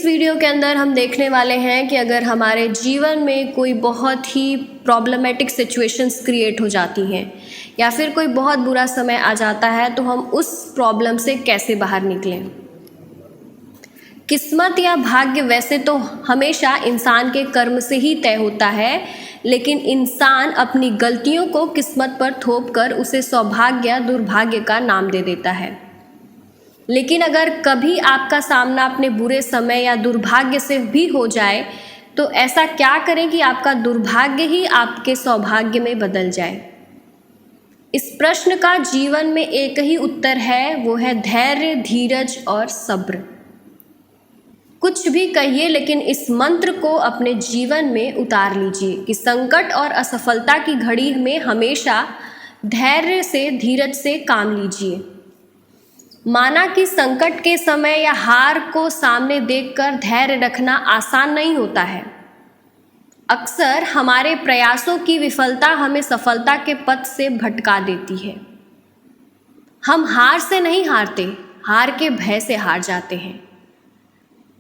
इस वीडियो के अंदर हम देखने वाले हैं कि अगर हमारे जीवन में कोई बहुत ही प्रॉब्लमेटिक सिचुएशंस क्रिएट हो जाती हैं या फिर कोई बहुत बुरा समय आ जाता है तो हम उस प्रॉब्लम से कैसे बाहर निकलें। किस्मत या भाग्य वैसे तो हमेशा इंसान के कर्म से ही तय होता है, लेकिन इंसान अपनी गलतियों को किस्मत पर थोप कर उसे सौभाग्य या दुर्भाग्य का नाम दे देता है। लेकिन अगर कभी आपका सामना अपने बुरे समय या दुर्भाग्य से भी हो जाए तो ऐसा क्या करें कि आपका दुर्भाग्य ही आपके सौभाग्य में बदल जाए। इस प्रश्न का जीवन में एक ही उत्तर है, वो है धैर्य, धीरज और सब्र। कुछ भी कहिए, लेकिन इस मंत्र को अपने जीवन में उतार लीजिए कि संकट और असफलता की घड़ी में हमेशा धैर्य से, धीरज से काम लीजिए। माना कि संकट के समय या हार को सामने देखकर धैर्य रखना आसान नहीं होता है। अक्सर हमारे प्रयासों की विफलता हमें सफलता के पथ से भटका देती है। हम हार से नहीं हारते, हार के भय से हार जाते हैं।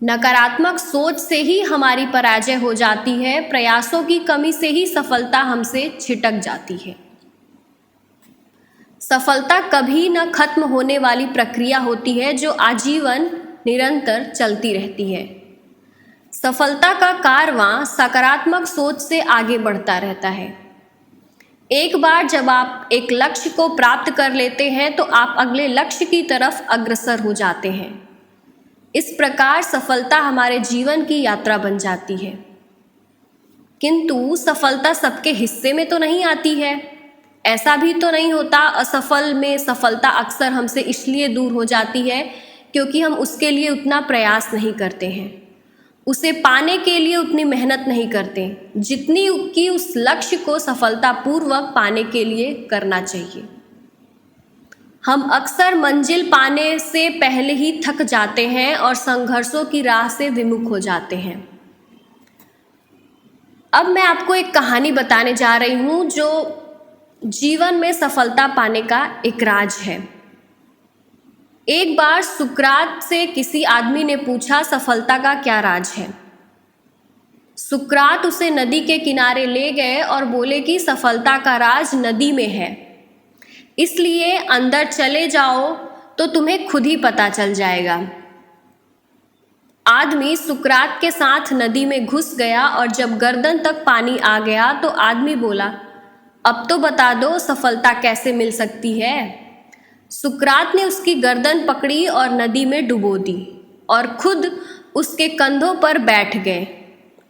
नकारात्मक सोच से ही हमारी पराजय हो जाती है, प्रयासों की कमी से ही सफलता हमसे छिटक जाती है। सफलता कभी न खत्म होने वाली प्रक्रिया होती है जो आजीवन निरंतर चलती रहती है। सफलता का कारवां सकारात्मक सोच से आगे बढ़ता रहता है। एक बार जब आप एक लक्ष्य को प्राप्त कर लेते हैं तो आप अगले लक्ष्य की तरफ अग्रसर हो जाते हैं। इस प्रकार सफलता हमारे जीवन की यात्रा बन जाती है। किंतु सफलता सबके हिस्से में तो नहीं आती है। ऐसा भी तो नहीं होता असफल में सफलता अक्सर हमसे इसलिए दूर हो जाती है क्योंकि हम उसके लिए उतना प्रयास नहीं करते हैं, उसे पाने के लिए उतनी मेहनत नहीं करते जितनी कि उस लक्ष्य को सफलतापूर्वक पाने के लिए करना चाहिए। हम अक्सर मंजिल पाने से पहले ही थक जाते हैं और संघर्षों की राह से विमुख हो जाते हैं। अब मैं आपको एक कहानी बताने जा रही हूँ जो जीवन में सफलता पाने का एक राज है। एक बार सुकरात से किसी आदमी ने पूछा, सफलता का क्या राज है। सुकरात उसे नदी के किनारे ले गए और बोले कि सफलता का राज नदी में है, इसलिए अंदर चले जाओ तो तुम्हें खुद ही पता चल जाएगा। आदमी सुकरात के साथ नदी में घुस गया और जब गर्दन तक पानी आ गया तो आदमी बोला, अब तो बता दो सफलता कैसे मिल सकती है। सुकरात ने उसकी गर्दन पकड़ी और नदी में डुबो दी और खुद उसके कंधों पर बैठ गए।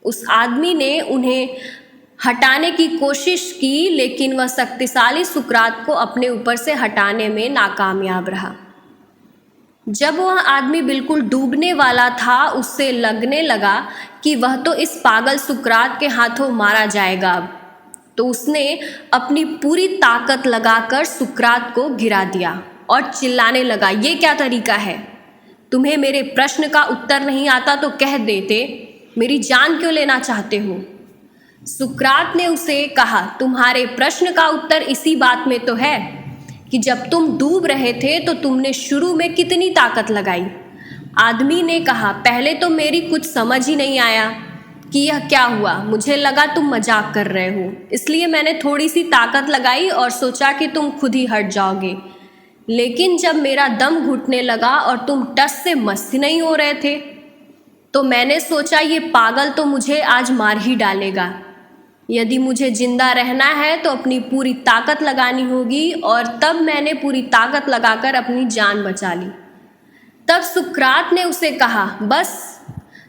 उस आदमी ने उन्हें हटाने की कोशिश की, लेकिन वह शक्तिशाली सुकरात को अपने ऊपर से हटाने में नाकामयाब रहा। जब वह आदमी बिल्कुल डूबने वाला था, उससे लगने लगा कि वह तो इस पागल सुकरात के हाथों मारा जाएगा। अब तो उसने अपनी पूरी ताकत लगाकर सुकरात को गिरा दिया और चिल्लाने लगा, ये क्या तरीका है? तुम्हें मेरे प्रश्न का उत्तर नहीं आता तो कह देते, मेरी जान क्यों लेना चाहते हो? सुकरात ने उसे कहा, तुम्हारे प्रश्न का उत्तर इसी बात में तो है कि जब तुम डूब रहे थे तो तुमने शुरू में कितनी ताकत लगाई। आदमी ने कहा, पहले तो मेरी कुछ समझ ही नहीं आया कि यह क्या हुआ। मुझे लगा तुम मजाक कर रहे हो, इसलिए मैंने थोड़ी सी ताकत लगाई और सोचा कि तुम खुद ही हट जाओगे। लेकिन जब मेरा दम घुटने लगा और तुम टस से मस नहीं हो रहे थे तो मैंने सोचा ये पागल तो मुझे आज मार ही डालेगा। यदि मुझे जिंदा रहना है तो अपनी पूरी ताकत लगानी होगी, और तब मैंने पूरी ताकत लगाकर अपनी जान बचा ली। तब सुकरात ने उसे कहा, बस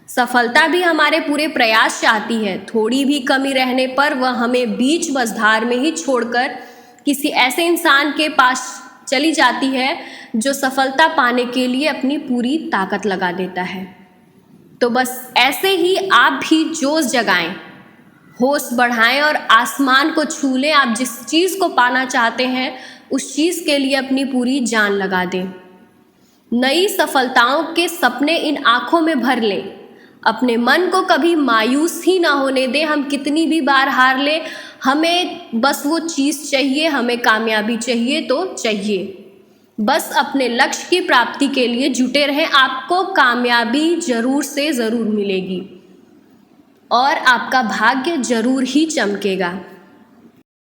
सफलता भी हमारे पूरे प्रयास चाहती है। थोड़ी भी कमी रहने पर वह हमें बीच मझधार में ही छोड़कर किसी ऐसे इंसान के पास चली जाती है जो सफलता पाने के लिए अपनी पूरी ताकत लगा देता है। तो बस ऐसे ही आप भी जोश जगाएं, होश बढ़ाएं और आसमान को छू लें। आप जिस चीज़ को पाना चाहते हैं उस चीज़ के लिए अपनी पूरी जान लगा दें। नई सफलताओं के सपने इन आँखों में भर लें। अपने मन को कभी मायूस ही ना होने दें। हम कितनी भी बार हार लें, हमें बस वो चीज़ चाहिए, हमें कामयाबी चाहिए तो चाहिए। बस अपने लक्ष्य की प्राप्ति के लिए जुटे रहें, आपको कामयाबी जरूर से ज़रूर मिलेगी और आपका भाग्य जरूर ही चमकेगा।